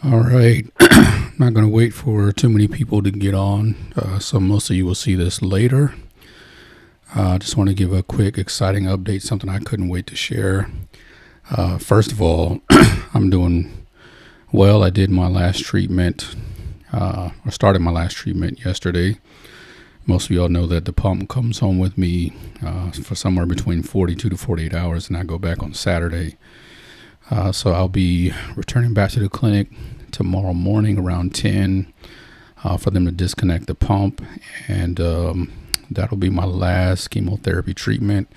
All right. I'm not going to wait for too many people to get on, so most of you will see this later. I just want to give a quick, exciting update, something I couldn't wait to share. First of all, I'm doing well. I did my last treatment, I started my last treatment yesterday. Most of y'all know that the pump comes home with me for somewhere between 42 to 48 hours, and I go back on Saturday. So I'll be returning back to the clinic tomorrow morning around 10 for them to disconnect the pump, and that'll be my last chemotherapy treatment.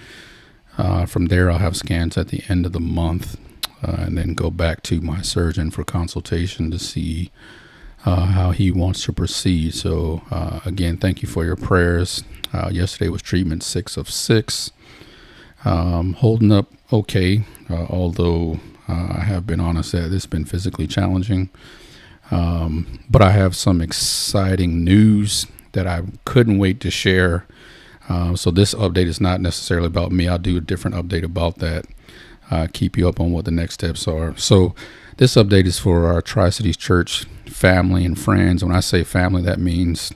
From there, I'll have scans at the end of the month, and then go back to my surgeon for consultation to see how he wants to proceed. So again, thank you for your prayers. Yesterday was treatment 6 of 6. Holding up okay, although I have been honest that it's been physically challenging. But I have some exciting news that I couldn't wait to share. So this update is not necessarily about me. I'll do a different update about that. Keep you up on what the next steps are. So this update is for our Tri-Cities Church family and friends. When I say family, that means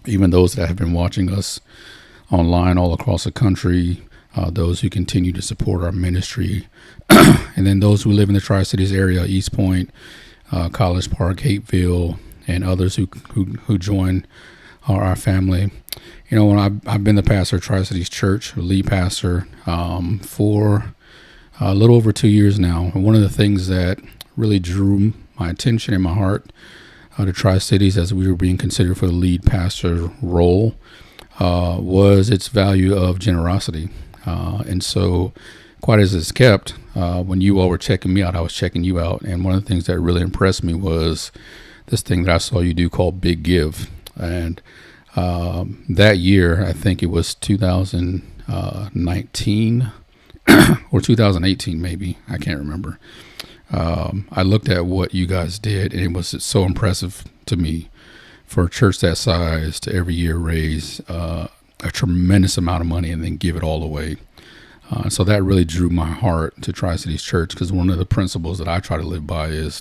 even those that have been watching us online all across the country, those who continue to support our ministry, and then those who live in the Tri-Cities area, East Point, College Park, Hateville, and others who join our family. You know, when I've been the pastor of Tri-Cities Church, lead pastor, for a little over 2 years now. And one of the things that really drew my attention and my heart to Tri-Cities as we were being considered for the lead pastor role was its value of generosity. And so, quite as it's kept, when you all were checking me out, I was checking you out. And one of the things that really impressed me was this thing that I saw you do called Big Give. And that year, I think it was 2019 or 2018, maybe. I can't remember. I looked at what you guys did, and it was so impressive to me for a church that size to every year raise a tremendous amount of money and then give it all away. So that really drew my heart to Tri-Cities Church, because one of the principles that I try to live by is,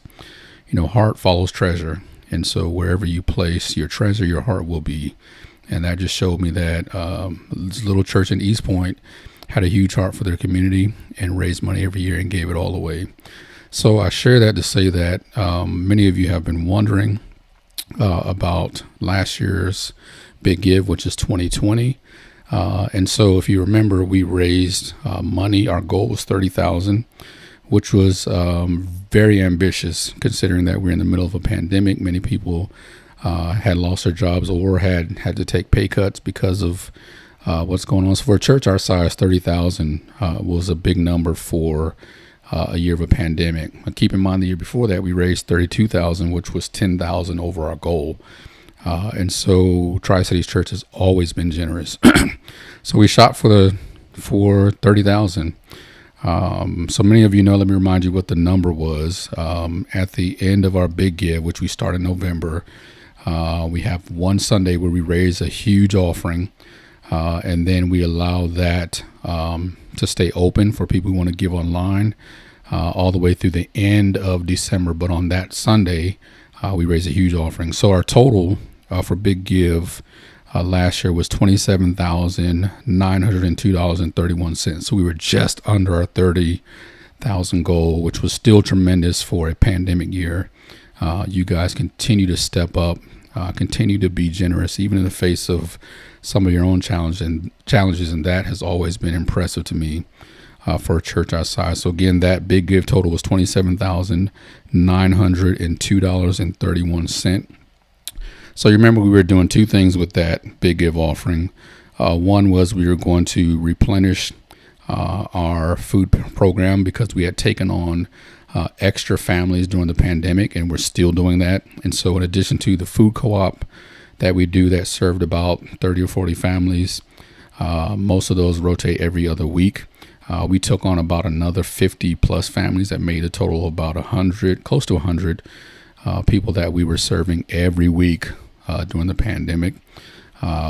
heart follows treasure. And so wherever you place your treasure, your heart will be. And that just showed me that this little church in East Point had a huge heart for their community and raised money every year and gave it all away. So I share that to say that many of you have been wondering about last year's Big Give, which is 2020. And so if you remember, we raised money. Our goal was $30,000, which was very ambitious considering that we're in the middle of a pandemic. Many people had lost their jobs or had to take pay cuts because of what's going on. So for a church our size, 30,000 was a big number for a year of a pandemic. Keep in mind the year before that, we raised 32,000, which was 10,000 over our goal. And so Tri-Cities Church has always been generous. So we shot for 30,000. So many of you know, let me remind you what the number was. At the end of our Big Give, which we start in November, we have one Sunday where we raise a huge offering. And then we allow that to stay open for people who want to give online all the way through the end of December. But on that Sunday, we raise a huge offering. So our total for Big Give last year was $27,902.31. So we were just under our 30,000 goal, which was still tremendous for a pandemic year. You guys continue to step up, continue to be generous, even in the face of some of your own challenges, and that has always been impressive to me for a church our size. So again, that Big Give total was $27,902.31. So you remember we were doing two things with that Big Give offering. One was we were going to replenish our food program because we had taken on extra families during the pandemic, and we're still doing that. And so in addition to the food co-op that we do that served about 30 or 40 families, most of those rotate every other week. We took on about another 50 plus families that made a total of about 100, close to 100 people that we were serving every week during the pandemic,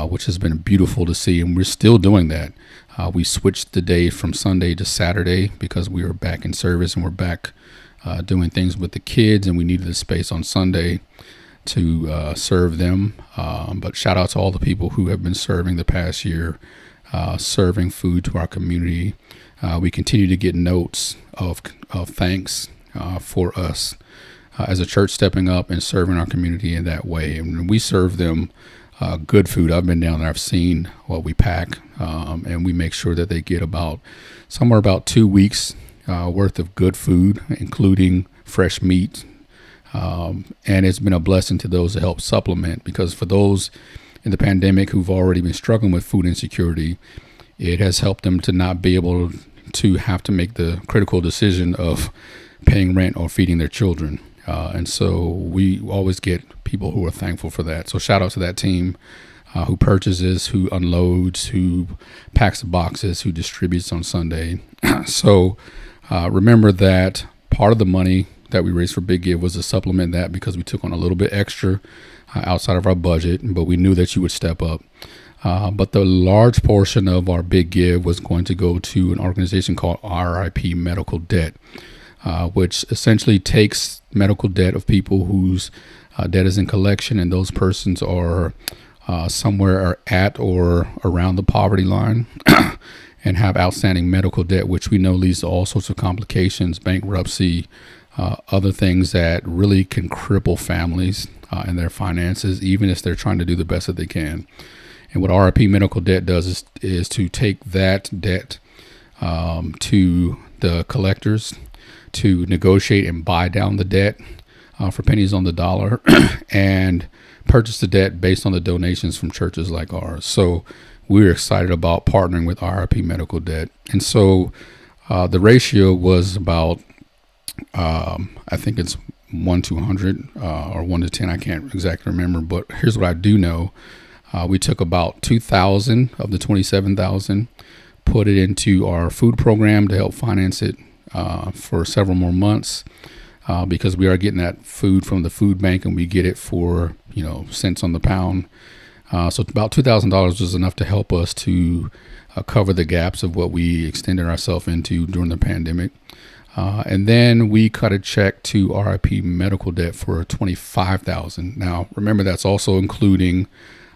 which has been beautiful to see. And we're still doing that. We switched the day from Sunday to Saturday because we were back in service, and we're back doing things with the kids, and we needed the space on Sunday to serve them. But shout out to all the people who have been serving the past year, serving food to our community. We continue to get notes of thanks for us as a church stepping up and serving our community in that way. And we serve them good food. I've been down there. I've seen what we pack, and we make sure that they get somewhere about 2 weeks worth of good food, including fresh meat. And it's been a blessing to those to help supplement, because for those in the pandemic who've already been struggling with food insecurity, it has helped them to not be able to have to make the critical decision of paying rent or feeding their children. And so we always get people who are thankful for that. So shout out to that team who purchases, who unloads, who packs the boxes, who distributes on Sunday. So remember that part of the money that we raised for Big Give was to supplement that, because we took on a little bit extra outside of our budget, but we knew that you would step up. But the large portion of our Big Give was going to go to an organization called RIP Medical Debt, which essentially takes medical debt of people whose debt is in collection, and those persons are somewhere at or around the poverty line and have outstanding medical debt, which we know leads to all sorts of complications, bankruptcy, other things that really can cripple families and their finances, even if they're trying to do the best that they can. And what RIP Medical Debt does is to take that debt to the collectors to negotiate and buy down the debt for pennies on the dollar and purchase the debt based on the donations from churches like ours. So we're excited about partnering with RIP Medical Debt. And so the ratio was about, I think it's 1 to 100 or 1 to 10. I can't exactly remember, but here's what I do know. We took about 2,000 of the 27,000, put it into our food program to help finance it for several more months, because we are getting that food from the food bank, and we get it for cents on the pound. So about $2,000 was enough to help us to cover the gaps of what we extended ourselves into during the pandemic. And then we cut a check to RIP Medical Debt for $25,000. Now, remember, that's also including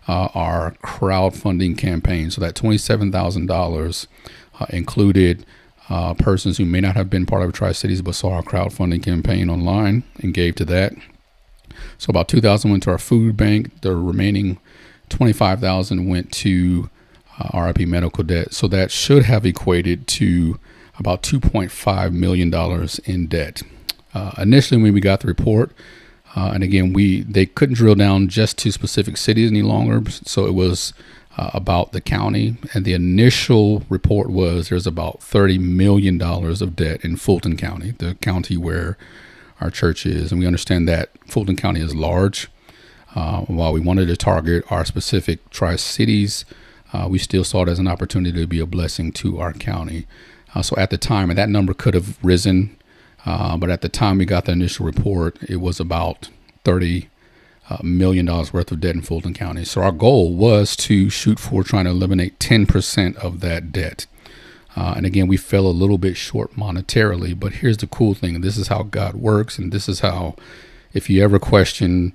our crowdfunding campaign. So that $27,000 included persons who may not have been part of Tri-Cities but saw our crowdfunding campaign online and gave to that. So about $2,000 went to our food bank. The remaining $25,000 went to RIP Medical Debt. So that should have equated to about $2.5 million in debt. Initially, when we got the report, and again, they couldn't drill down just to specific cities any longer, so it was about the county. And the initial report was there's about $30 million of debt in Fulton County, the county where our church is. And we understand that Fulton County is large. While we wanted to target our specific Tri-Cities, we still saw it as an opportunity to be a blessing to our county. So at the time, and that number could have risen, but at the time we got the initial report, it was about $30 million worth of debt in Fulton County. So our goal was to shoot for trying to eliminate 10% of that debt. And again, we fell a little bit short monetarily, but here's the cool thing. This is how God works, and this is how, if you ever question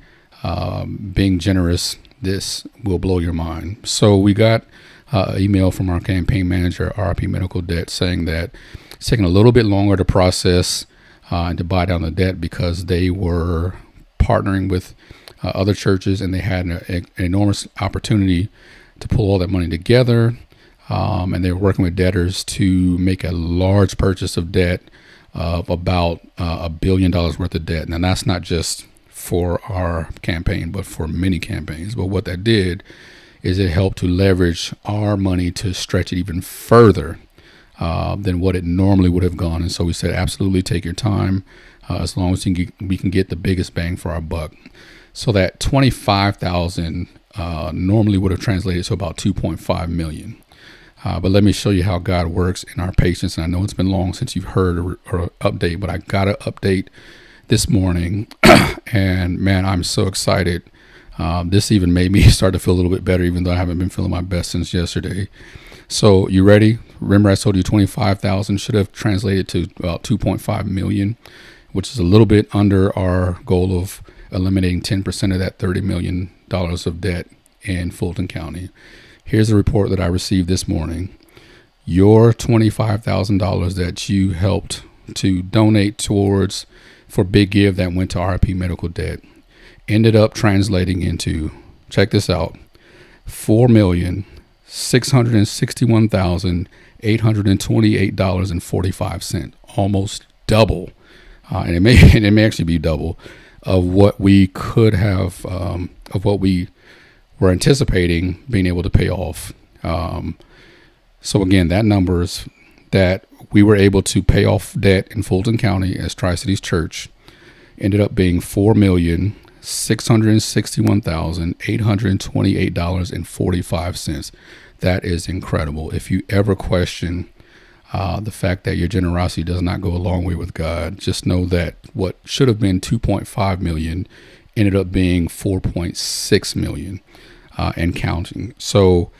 being generous, this will blow your mind. So we got an email from our campaign manager at RIP Medical Debt saying that it's taking a little bit longer to process and to buy down the debt because they were partnering with other churches, and they had an enormous opportunity to pull all that money together. And they were working with debtors to make a large purchase of debt of about $1 billion worth of debt. Now, that's not just for our campaign, but for many campaigns. But what that did is it helped to leverage our money to stretch it even further than what it normally would have gone. And so we said, absolutely take your time, as long as we can get the biggest bang for our buck. So that 25,000 normally would have translated to about 2.5 million. But let me show you how God works in our patience. And I know it's been long since you've heard or update, but I got to update this morning. And man, I'm so excited. This even made me start to feel a little bit better, even though I haven't been feeling my best since yesterday. So you ready? Remember, I told you 25,000 should have translated to about 2.5 million. which is a little bit under our goal of eliminating 10% of that $30 million of debt in Fulton County. Here's a report that I received this morning. Your $25,000 that you helped to donate towards for Big Give that went to RIP medical debt ended up translating into, check this out, $4,661,828.45, almost double, and it may actually be double of what we could have, of what we were anticipating being able to pay off. So again, that numbers that we were able to pay off debt in Fulton County as Tri-Cities Church ended up being $4,661,828.45. That is incredible. If you ever question the fact that your generosity does not go a long way with God, just know that what should have been $2.5 million ended up being $4.6 million and counting. So,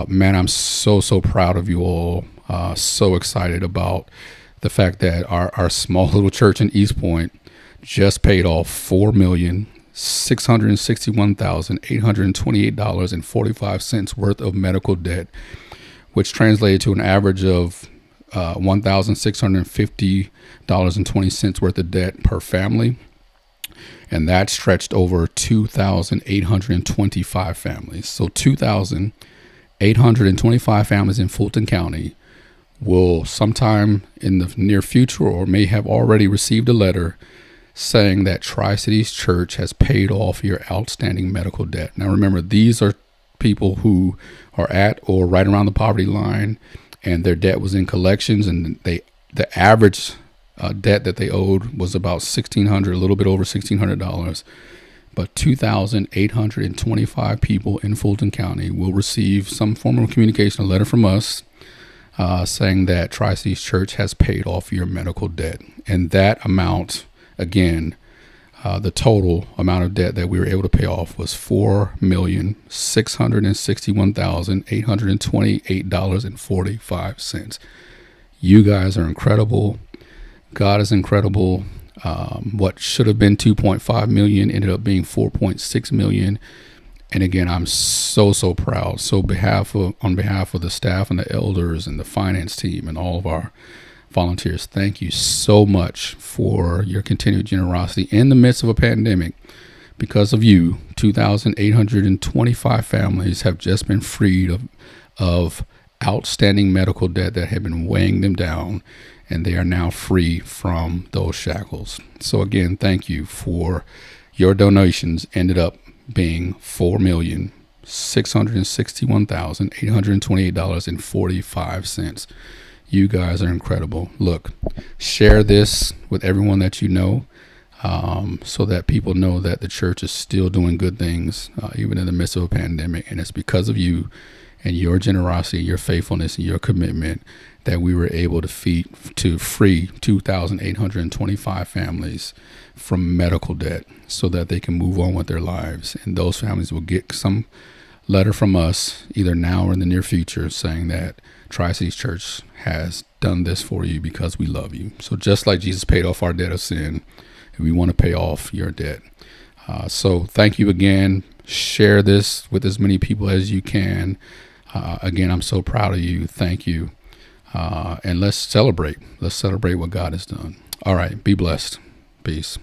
man, I'm so proud of you all. So excited about the fact that our small little church in East Point just paid off $4,661,828.45 worth of medical debt, which translated to an average of $1,650.20 worth of debt per family. And that stretched over 2,825 families. So 2,825 families in Fulton County will sometime in the near future or may have already received a letter saying that Tri-Cities Church has paid off your outstanding medical debt. Now remember, these are people who are at or right around the poverty line, and their debt was in collections, and the average debt that they owed was about $1,600, a little bit over $1,600. But 2,825 people in Fulton County will receive some form of communication, a letter from us saying that Tri-Cities Church has paid off your medical debt. And that amount, again, the total amount of debt that we were able to pay off was $4,661,828.45. You guys are incredible. God is incredible. What should have been $2.5 million ended up being $4.6 million. And again, I'm so proud. So on behalf of the staff and the elders and the finance team and all of our volunteers, thank you so much for your continued generosity in the midst of a pandemic. Because of you, 2,825 families have just been freed of outstanding medical debt that had been weighing them down, and they are now free from those shackles. So again, thank you for your donations. Ended up being $4,661,828.45. You guys are incredible. Look, share this with everyone that you know, so that people know that the church is still doing good things, even in the midst of a pandemic. And it's because of you and your generosity, your faithfulness, and your commitment that we were able to free 2,825 families from medical debt so that they can move on with their lives. And those families will get some letter from us either now or in the near future saying that Tri-Cities Church has done this for you because we love you. So just like Jesus paid off our debt of sin, we want to pay off your debt. So thank you again. Share this with as many people as you can. Again, I'm so proud of you. Thank you. And let's celebrate. Let's celebrate what God has done. All right. Be blessed. Peace.